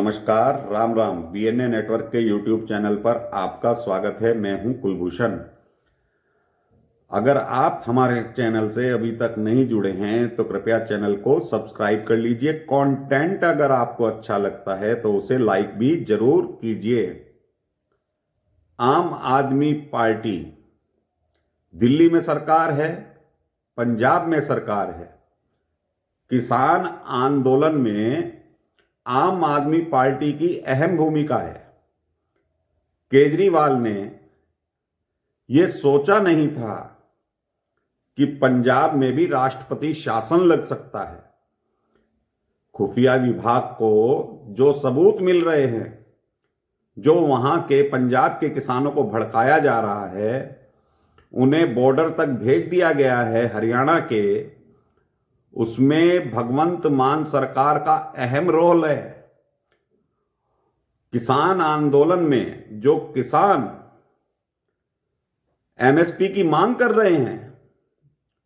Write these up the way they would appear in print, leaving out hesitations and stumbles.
नमस्कार, Ram Ram. BNA network के YouTube channel पर आपका स्वागत है। मैं हूं कुलभूषण। अगर आप हमारे चैनल से अभी तक नहीं जुड़े हैं तो कृपया चैनल को सब्सक्राइब कर लीजिए। कंटेंट अगर आपको अच्छा लगता है तो उसे लाइक भी जरूर कीजिए। आम आदमी पार्टी, दिल्ली में सरकार है, पंजाब में सरकार है। किसान आंदोलन में आम आदमी पार्टी की अहम भूमिका है। केजरीवाल ने यह सोचा नहीं था कि पंजाब में भी राष्ट्रपति शासन लग सकता है। खुफिया विभाग को जो सबूत मिल रहे हैं, जो वहां के पंजाब के किसानों को भड़काया जा रहा है, उन्हें बॉर्डर तक भेज दिया गया है हरियाणा के, उसमें भगवंत मान सरकार का अहम रोल है। किसान आंदोलन में जो किसान एमएसपी की मांग कर रहे हैं,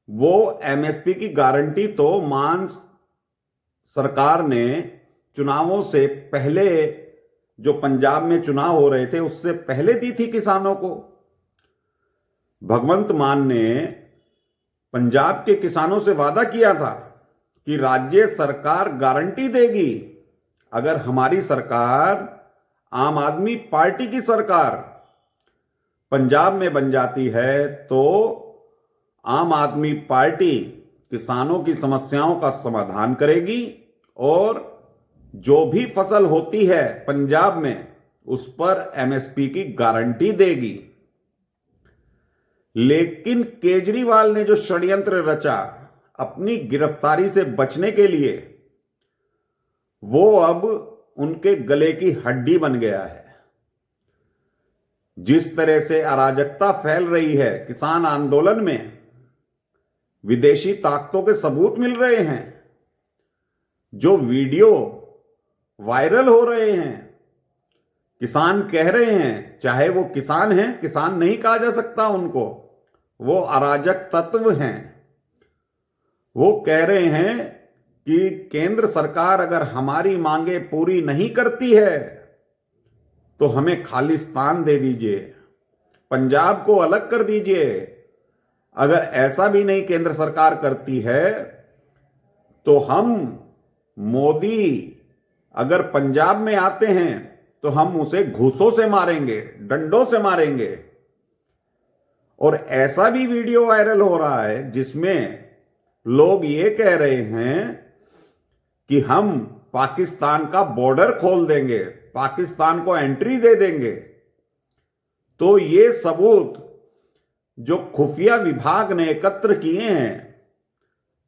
वो एमएसपी की गारंटी तो मान सरकार ने चुनावों से पहले, जो पंजाब में चुनाव हो रहे थे उससे पहले दी थी किसानों को। भगवंत मान ने पंजाब के किसानों से वादा किया था कि राज्य सरकार गारंटी देगी, अगर हमारी सरकार, आम आदमी पार्टी की सरकार पंजाब में बन जाती है तो आम आदमी पार्टी किसानों की समस्याओं का समाधान करेगी और जो भी फसल होती है पंजाब में उस पर एमएसपी की गारंटी देगी। लेकिन केजरीवाल ने जो षड्यंत्र रचा अपनी गिरफ्तारी से बचने के लिए, वो अब उनके गले की हड्डी बन गया है। जिस तरह से अराजकता फैल रही है किसान आंदोलन में, विदेशी ताकतों के सबूत मिल रहे हैं, जो वीडियो वायरल हो रहे हैं, किसान कह रहे हैं, चाहे वो किसान हैं, किसान नहीं कहा जा सकता उनको, वो अराजक तत्व हैं। वो कह रहे हैं कि केंद्र सरकार अगर हमारी मांगे पूरी नहीं करती है तो हमें खालिस्तान दे दीजिए, पंजाब को अलग कर दीजिए। अगर ऐसा भी नहीं केंद्र सरकार करती है तो हम, मोदी अगर पंजाब में आते हैं तो हम उसे घूसों से मारेंगे, डंडों से मारेंगे। और ऐसा भी वीडियो वायरल हो रहा है जिसमें लोग ये कह रहे हैं कि हम पाकिस्तान का बॉर्डर खोल देंगे, पाकिस्तान को एंट्री दे देंगे। तो ये सबूत जो खुफिया विभाग ने एकत्र किए हैं,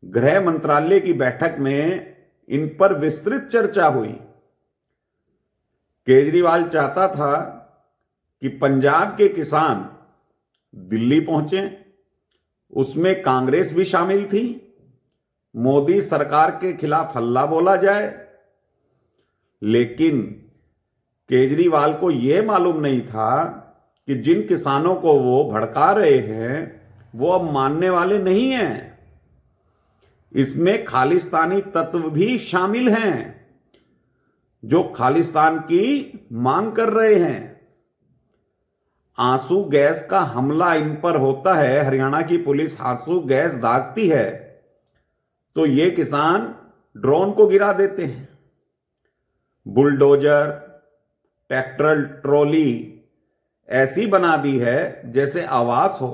गृह मंत्रालय की बैठक में इन पर विस्तृत चर्चा हुई। केजरीवाल चाहता था कि पंजाब के किसान दिल्ली पहुंचे, उसमें कांग्रेस भी शामिल थी, मोदी सरकार के खिलाफ हल्ला बोला जाए। लेकिन केजरीवाल को यह मालूम नहीं था कि जिन किसानों को वो भड़का रहे हैं वो अब मानने वाले नहीं हैं। इसमें खालिस्तानी तत्व भी शामिल हैं जो खालिस्तान की मांग कर रहे हैं। आंसू गैस का हमला इन पर होता है, हरियाणा की पुलिस आंसू गैस दागती है तो ये किसान ड्रोन को गिरा देते हैं। बुलडोजर, ट्रैक्टर, ट्रॉली ऐसी बना दी है जैसे आवास हो।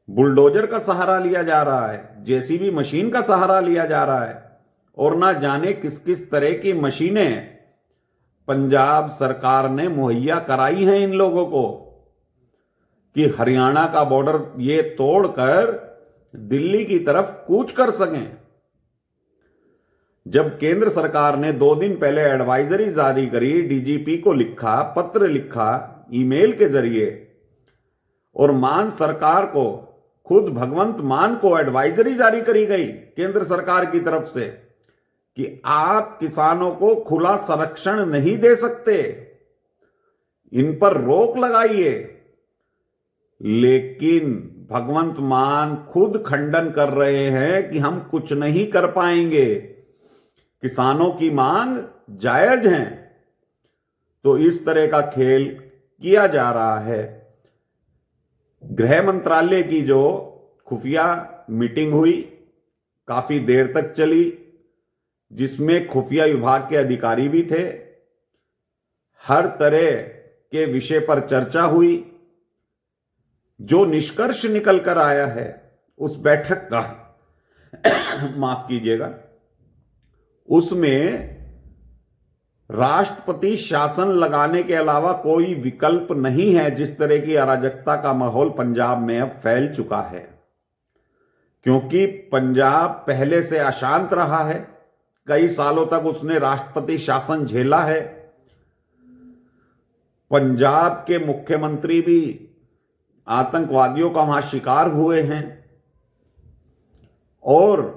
बुलडोजर का सहारा लिया जा रहा है, जेसीबी मशीन का सहारा लिया जा रहा है, और ना जाने किस किस तरह की मशीनें पंजाब सरकार ने मुहैया कराई हैं इन लोगों को कि हरियाणा का बॉर्डर ये तोड़कर दिल्ली की तरफ कूच कर सकें। जब केंद्र सरकार ने 2 दिन पहले एडवाइजरी जारी करी, डीजीपी को लिखा, पत्र लिखा ईमेल के जरिए, और मान सरकार को, खुद भगवंत मान को एडवाइजरी जारी करी गई केंद्र सरकार की तरफ से कि आप किसानों को खुला संरक्षण नहीं दे सकते, इन पर रोक लगाइए। लेकिन भगवंत मान खुद खंडन कर रहे हैं कि हम कुछ नहीं कर पाएंगे। किसानों की मांग जायज है, तो इस तरह का खेल किया जा रहा है। गृह मंत्रालय की जो खुफिया मीटिंग हुई, काफी देर तक चली, जिसमें खुफिया विभाग के अधिकारी भी थे, हर तरह के विषय पर चर्चा हुई। जो निष्कर्ष निकल कर आया है उस बैठक का माफ कीजिएगा, उसमें राष्ट्रपति शासन लगाने के अलावा कोई विकल्प नहीं है। जिस तरह की अराजकता का माहौल पंजाब में अब फैल चुका है, क्योंकि पंजाब पहले से अशांत रहा है, कई सालों तक उसने राष्ट्रपति शासन झेला है। पंजाब के मुख्यमंत्री भी आतंकवादियों का वहां शिकार हुए हैं, और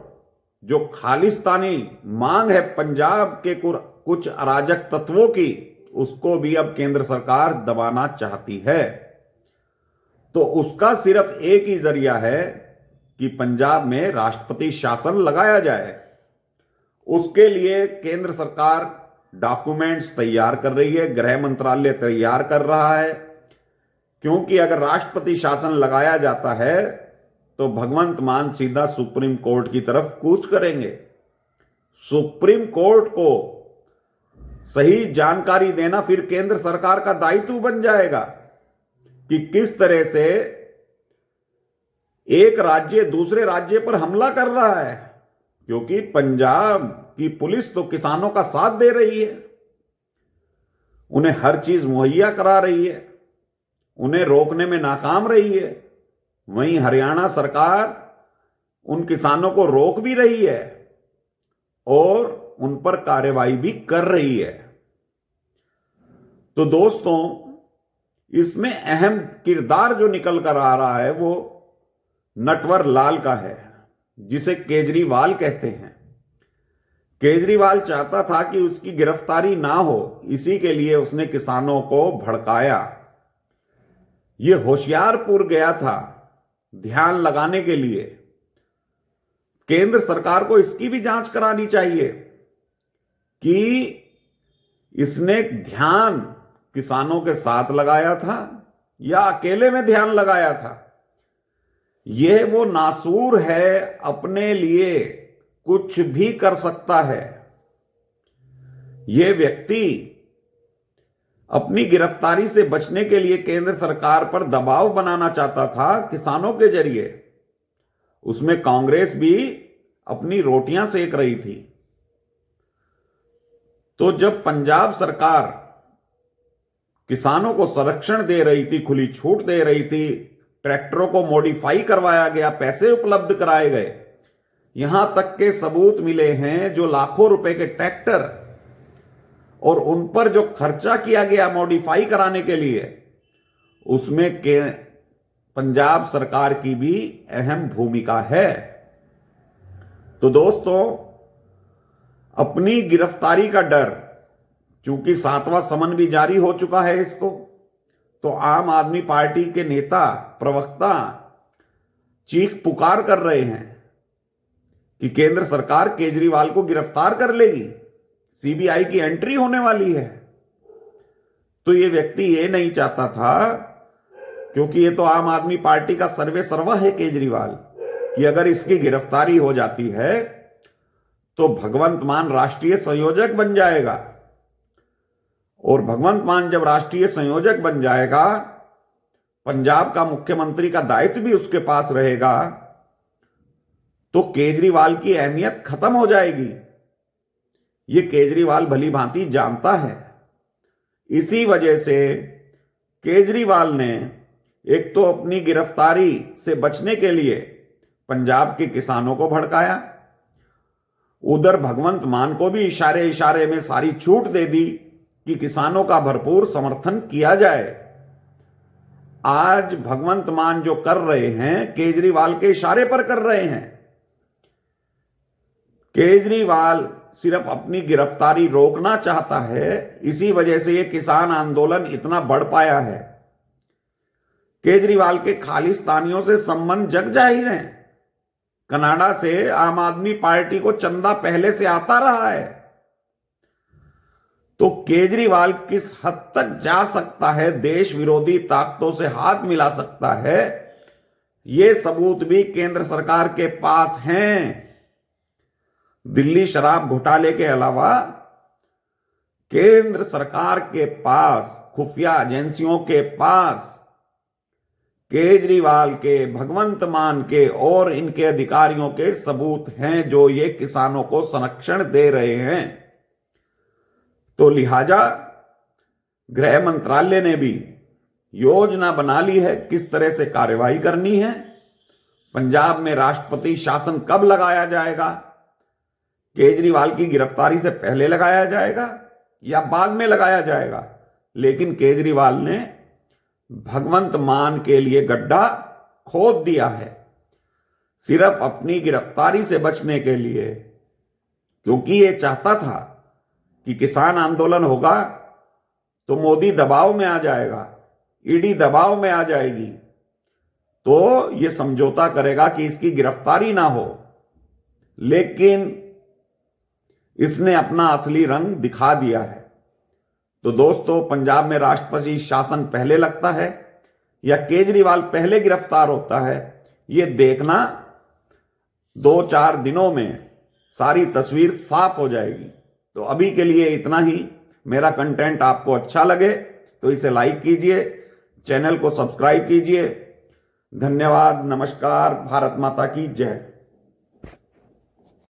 जो खालिस्तानी मांग है पंजाब के कुछ अराजक तत्वों की, उसको भी अब केंद्र सरकार दबाना चाहती है। तो उसका सिर्फ एक ही जरिया है कि पंजाब में राष्ट्रपति शासन लगाया जाए। उसके लिए केंद्र सरकार डॉक्यूमेंट्स तैयार कर रही है, गृह मंत्रालय तैयार कर रहा है, क्योंकि अगर राष्ट्रपति शासन लगाया जाता है तो भगवंत मान सीधा सुप्रीम कोर्ट की तरफ कूच करेंगे। सुप्रीम कोर्ट को सही जानकारी देना फिर केंद्र सरकार का दायित्व बन जाएगा कि किस तरह से एक राज्य दूसरे राज्य पर हमला कर रहा है, क्योंकि पंजाब की पुलिस तो किसानों का साथ दे रही है, उन्हें हर चीज मुहैया करा रही है, उन्हें रोकने में नाकाम रही है। वहीं हरियाणा सरकार उन किसानों को रोक भी रही है और उन पर कार्रवाई भी कर रही है। तो दोस्तों, इसमें अहम किरदार जो निकल कर आ रहा है वो नटवर लाल का है, जिसे केजरीवाल कहते हैं। केजरीवाल चाहता था कि उसकी गिरफ्तारी ना हो, इसी के लिए उसने किसानों को भड़काया। यह होशियारपुर गया था ध्यान लगाने के लिए। केंद्र सरकार को इसकी भी जांच करानी चाहिए कि इसने ध्यान किसानों के साथ लगाया था या अकेले में ध्यान लगाया था। यह वो नासूर है, अपने लिए कुछ भी कर सकता है। यह व्यक्ति अपनी गिरफ्तारी से बचने के लिए केंद्र सरकार पर दबाव बनाना चाहता था किसानों के जरिए। उसमें कांग्रेस भी अपनी रोटियां सेक रही थी। तो जब पंजाब सरकार किसानों को संरक्षण दे रही थी, खुली छूट दे रही थी, ट्रैक्टरों को मॉडिफाई करवाया गया, पैसे उपलब्ध कराए गए, यहां तक के सबूत मिले हैं जो लाखों रुपए के ट्रैक्टर और उन पर जो खर्चा किया गया मॉडिफाई कराने के लिए, उसमें पंजाब सरकार की भी अहम भूमिका है। तो दोस्तों, अपनी गिरफ्तारी का डर, चूंकि 7वां समन भी जारी हो चुका है इसको, तो आम आदमी पार्टी के नेता प्रवक्ता चीख पुकार कर रहे हैं कि केंद्र सरकार केजरीवाल को गिरफ्तार कर लेगी, सीबीआई की एंट्री होने वाली है। तो ये व्यक्ति ये नहीं चाहता था, क्योंकि ये तो आम आदमी पार्टी का सर्वे सर्वा है केजरीवाल, कि अगर इसकी गिरफ्तारी हो जाती है तो भगवंत मान राष्ट्रीय संयोजक बन जाएगा, और भगवंत मान जब राष्ट्रीय संयोजक बन जाएगा, पंजाब का मुख्यमंत्री का दायित्व भी उसके पास रहेगा, तो केजरीवाल की अहमियत खत्म हो जाएगी। ये केजरीवाल भली भांति जानता है। इसी वजह से केजरीवाल ने एक तो अपनी गिरफ्तारी से बचने के लिए पंजाब के किसानों को भड़काया, उधर भगवंत मान को भी इशारे इशारे में सारी छूट दे दी कि किसानों का भरपूर समर्थन किया जाए। आज भगवंत मान जो कर रहे हैं केजरीवाल के इशारे पर कर रहे हैं। केजरीवाल सिर्फ अपनी गिरफ्तारी रोकना चाहता है, इसी वजह से यह किसान आंदोलन इतना बढ़ पाया है। केजरीवाल के खालिस्तानियों से संबंध जग जाहिर हैं। कनाडा से आम आदमी पार्टी को चंदा पहले से आता रहा है। तो केजरीवाल किस हद तक जा सकता है, देश विरोधी ताकतों से हाथ मिला सकता है, ये सबूत भी केंद्र सरकार के पास हैं। दिल्ली शराब घोटाले के अलावा केंद्र सरकार के पास, खुफिया एजेंसियों के पास केजरीवाल के, भगवंत मान के और इनके अधिकारियों के सबूत हैं जो ये किसानों को संरक्षण दे रहे हैं। तो लिहाजा गृह मंत्रालय ने भी योजना बना ली है किस तरह से कार्रवाई करनी है। पंजाब में राष्ट्रपति शासन कब लगाया जाएगा, केजरीवाल की गिरफ्तारी से पहले लगाया जाएगा या बाद में लगाया जाएगा, लेकिन केजरीवाल ने भगवंत मान के लिए गड्ढा खोद दिया है सिर्फ अपनी गिरफ्तारी से बचने के लिए, क्योंकि ये चाहता था कि किसान आंदोलन होगा तो मोदी दबाव में आ जाएगा, ईडी दबाव में आ जाएगी, तो ये समझौता करेगा कि इसकी गिरफ्तारी ना हो। लेकिन इसने अपना असली रंग दिखा दिया है। तो दोस्तों, पंजाब में राष्ट्रपति शासन पहले लगता है या केजरीवाल पहले गिरफ्तार होता है, ये देखना 2-4 दिनों में सारी तस्वीर साफ हो जाएगी। तो अभी के लिए इतना ही। मेरा कंटेंट आपको अच्छा लगे तो इसे लाइक कीजिए, चैनल को सब्सक्राइब कीजिए। धन्यवाद, नमस्कार, भारत माता की जय।